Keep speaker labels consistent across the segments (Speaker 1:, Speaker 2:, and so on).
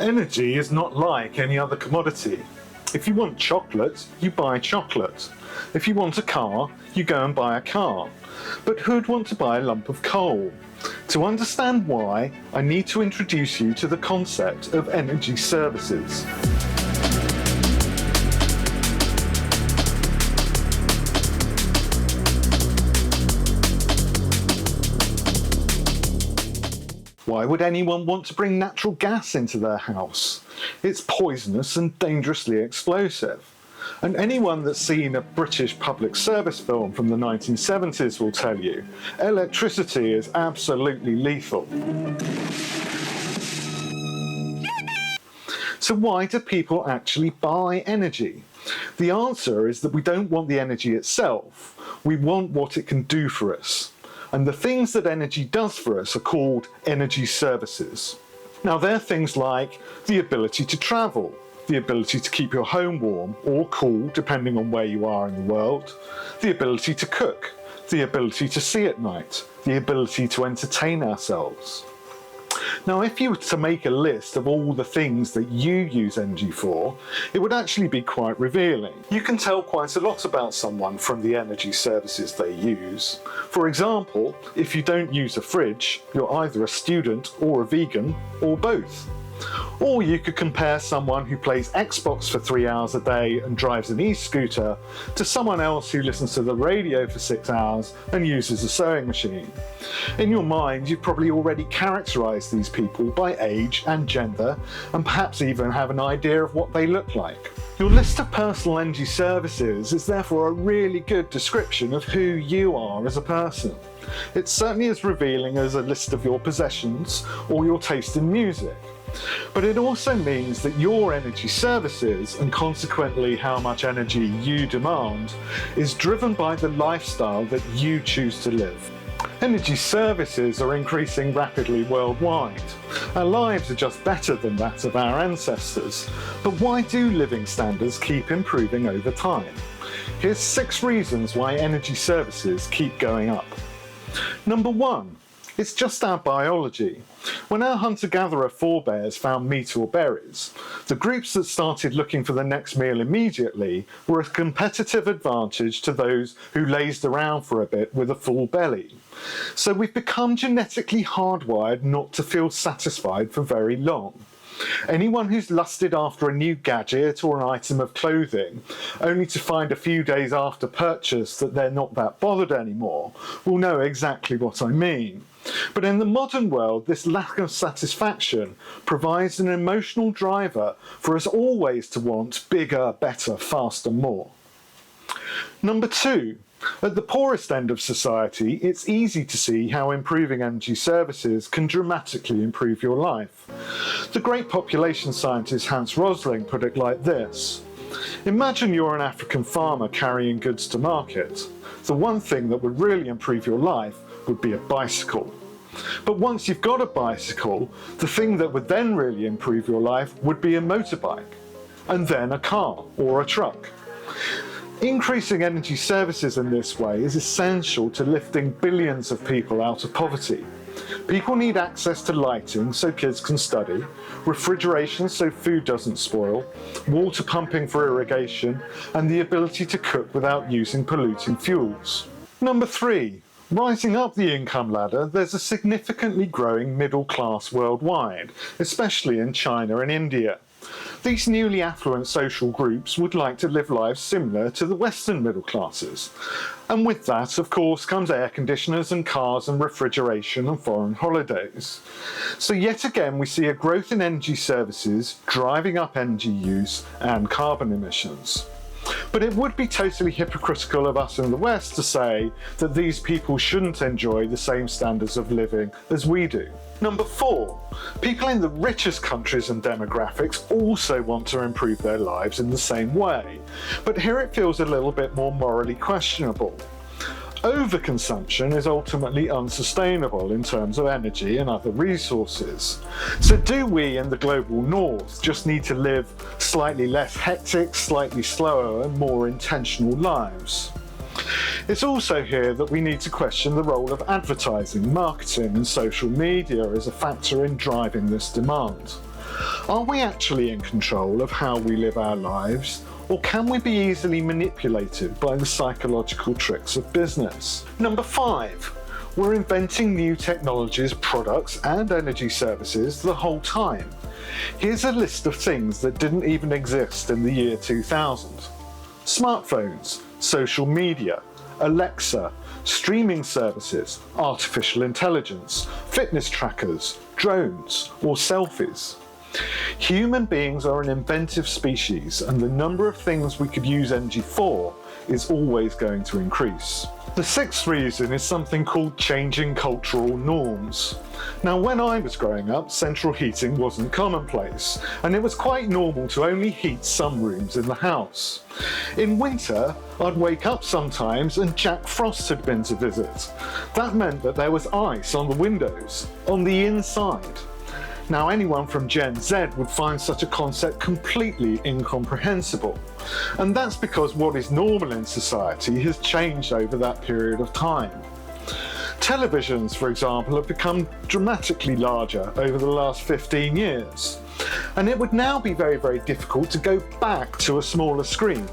Speaker 1: Energy is not like any other commodity. If you want chocolate, you buy chocolate. If you want a car, you go and buy a car. But who'd want to buy a lump of coal? To understand why, I need to introduce you to the concept of energy services. Why would anyone want to bring natural gas into their house? It's poisonous and dangerously explosive. And anyone that's seen a British public service film from the 1970s will tell you, electricity is absolutely lethal. So why do people actually buy energy? The answer is that we don't want the energy itself, we want what it can do for us. And the things that energy does for us are called energy services. Now they're things like the ability to travel, the ability to keep your home warm or cool depending on where you are in the world, the ability to cook, the ability to see at night, the ability to entertain ourselves. Now if you were to make a list of all the things that you use energy for, it would actually be quite revealing. You can tell quite a lot about someone from the energy services they use. For example, if you don't use a fridge, you're either a student or a vegan, or both. Or you could compare someone who plays Xbox for 3 hours a day and drives an e-scooter to someone else who listens to the radio for 6 hours and uses a sewing machine. In your mind, you've probably already characterised these people by age and gender, and perhaps even have an idea of what they look like. Your list of personal energy services is therefore a really good description of who you are as a person. It's certainly as revealing as a list of your possessions or your taste in music. But it also means that your energy services, and consequently how much energy you demand, is driven by the lifestyle that you choose to live. Energy services are increasing rapidly worldwide. Our lives are just better than that of our ancestors, but why do living standards keep improving over time? Here's 6 reasons why energy services keep going up. Number 1. It's just our biology. When our hunter-gatherer forebears found meat or berries, the groups that started looking for the next meal immediately were a competitive advantage to those who lazed around for a bit with a full belly. So we've become genetically hardwired not to feel satisfied for very long. Anyone who's lusted after a new gadget or an item of clothing, only to find a few days after purchase that they're not that bothered anymore, will know exactly what I mean. But in the modern world, this lack of satisfaction provides an emotional driver for us always to want bigger, better, faster, more. Number 2. At the poorest end of society, it's easy to see how improving energy services can dramatically improve your life. The great population scientist Hans Rosling put it like this: imagine you're an African farmer carrying goods to market. The one thing that would really improve your life would be a bicycle. But once you've got a bicycle, the thing that would then really improve your life would be a motorbike, and then a car or a truck. Increasing energy services in this way is essential to lifting billions of people out of poverty. People need access to lighting so kids can study, refrigeration so food doesn't spoil, water pumping for irrigation, and the ability to cook without using polluting fuels. Number 3. Rising up the income ladder, there's a significantly growing middle class worldwide, especially in China and India. These newly affluent social groups would like to live lives similar to the Western middle classes. And with that, of course, comes air conditioners and cars and refrigeration and foreign holidays. So yet again, we see a growth in energy services driving up energy use and carbon emissions. But it would be totally hypocritical of us in the West to say that these people shouldn't enjoy the same standards of living as we do. Number 4, people in the richest countries and demographics also want to improve their lives in the same way, but here it feels a little bit more morally questionable. Overconsumption is ultimately unsustainable in terms of energy and other resources. So do we in the global north just need to live slightly less hectic, slightly slower and more intentional lives? It's also here that we need to question the role of advertising, marketing and social media as a factor in driving this demand. Are we actually in control of how we live our lives, or can we be easily manipulated by the psychological tricks of business? Number 5. We're inventing new technologies, products and energy services the whole time. Here's a list of things that didn't even exist in the year 2000. Smartphones, social media, Alexa, streaming services, artificial intelligence, fitness trackers, drones, or selfies. Human beings are an inventive species, and the number of things we could use energy for is always going to increase. The 6th reason is something called changing cultural norms. Now, when I was growing up, central heating wasn't commonplace, and it was quite normal to only heat some rooms in the house. In winter, I'd wake up sometimes and Jack Frost had been to visit. That meant that there was ice on the windows, on the inside. Now, anyone from Gen Z would find such a concept completely incomprehensible. And that's because what is normal in society has changed over that period of time. Televisions, for example, have become dramatically larger over the last 15 years. And it would now be very, very difficult to go back to a smaller screen,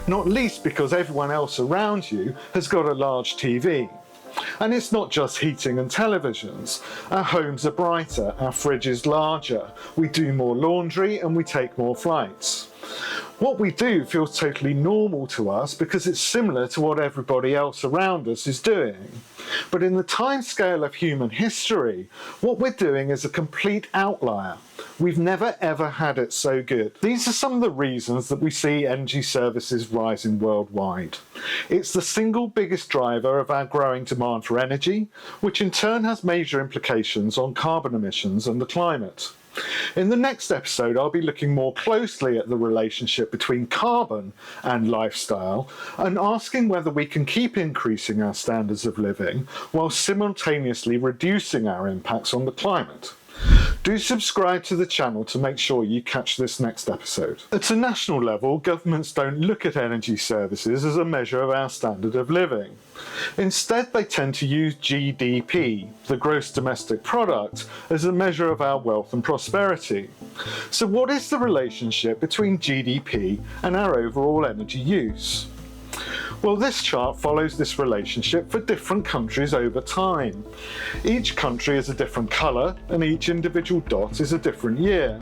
Speaker 1: not least because everyone else around you has got a large TV. And it's not just heating and televisions. Our homes are brighter, our fridge is larger, we do more laundry and we take more flights. What we do feels totally normal to us because it's similar to what everybody else around us is doing. But in the timescale of human history, what we're doing is a complete outlier. We've never ever had it so good. These are some of the reasons that we see energy services rising worldwide. It's the single biggest driver of our growing demand for energy, which in turn has major implications on carbon emissions and the climate. In the next episode, I'll be looking more closely at the relationship between carbon and lifestyle and asking whether we can keep increasing our standards of living while simultaneously reducing our impacts on the climate. Do subscribe to the channel to make sure you catch this next episode. At a national level, governments don't look at energy services as a measure of our standard of living. Instead, they tend to use GDP, the gross domestic product, as a measure of our wealth and prosperity. So what is the relationship between GDP and our overall energy use? Well, this chart follows this relationship for different countries over time. Each country is a different colour and each individual dot is a different year.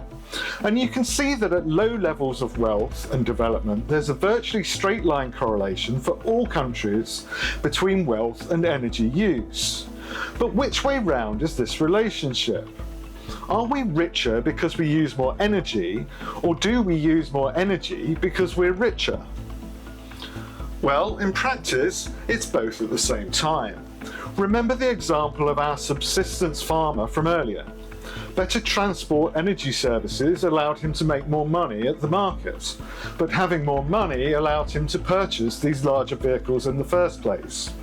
Speaker 1: And you can see that at low levels of wealth and development, there's a virtually straight line correlation for all countries between wealth and energy use. But which way round is this relationship? Are we richer because we use more energy, or do we use more energy because we're richer? Well, in practice, it's both at the same time. Remember the example of our subsistence farmer from earlier. Better transport energy services allowed him to make more money at the market, but having more money allowed him to purchase these larger vehicles in the first place.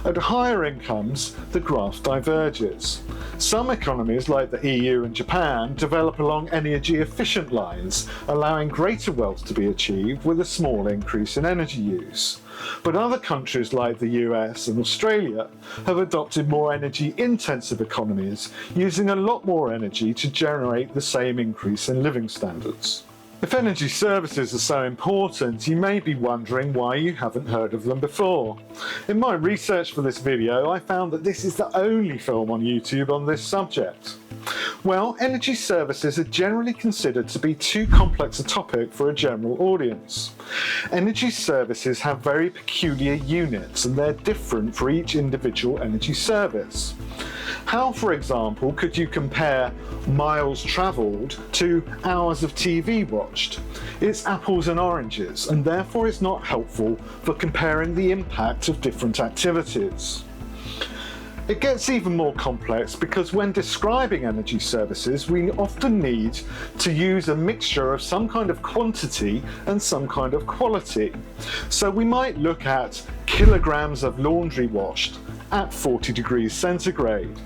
Speaker 1: At higher incomes, the graph diverges. Some economies, like the EU and Japan, develop along energy-efficient lines, allowing greater wealth to be achieved with a small increase in energy use. But other countries, like the US and Australia, have adopted more energy-intensive economies, using a lot more energy to generate the same increase in living standards. If energy services are so important, you may be wondering why you haven't heard of them before. In my research for this video, I found that this is the only film on YouTube on this subject. Well, energy services are generally considered to be too complex a topic for a general audience. Energy services have very peculiar units, and they're different for each individual energy service. How, for example, could you compare miles travelled to hours of TV watched? It's apples and oranges, and therefore it's not helpful for comparing the impact of different activities. It gets even more complex because when describing energy services, we often need to use a mixture of some kind of quantity and some kind of quality. So we might look at kilograms of laundry washed at 40 degrees centigrade.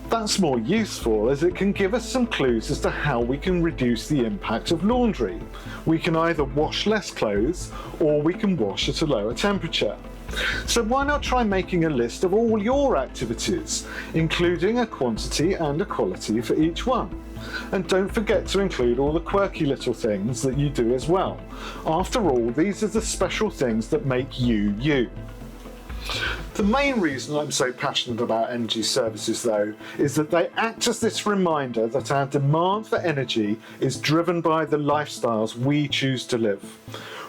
Speaker 1: That's more useful as it can give us some clues as to how we can reduce the impact of laundry. We can either wash less clothes or we can wash at a lower temperature. So why not try making a list of all your activities, including a quantity and a quality for each one? And don't forget to include all the quirky little things that you do as well. After all, these are the special things that make you, you. The main reason I'm so passionate about energy services, though, is that they act as this reminder that our demand for energy is driven by the lifestyles we choose to live.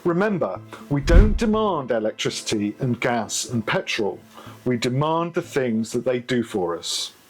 Speaker 1: Remember, we don't demand electricity and gas and petrol. We demand the things that they do for us.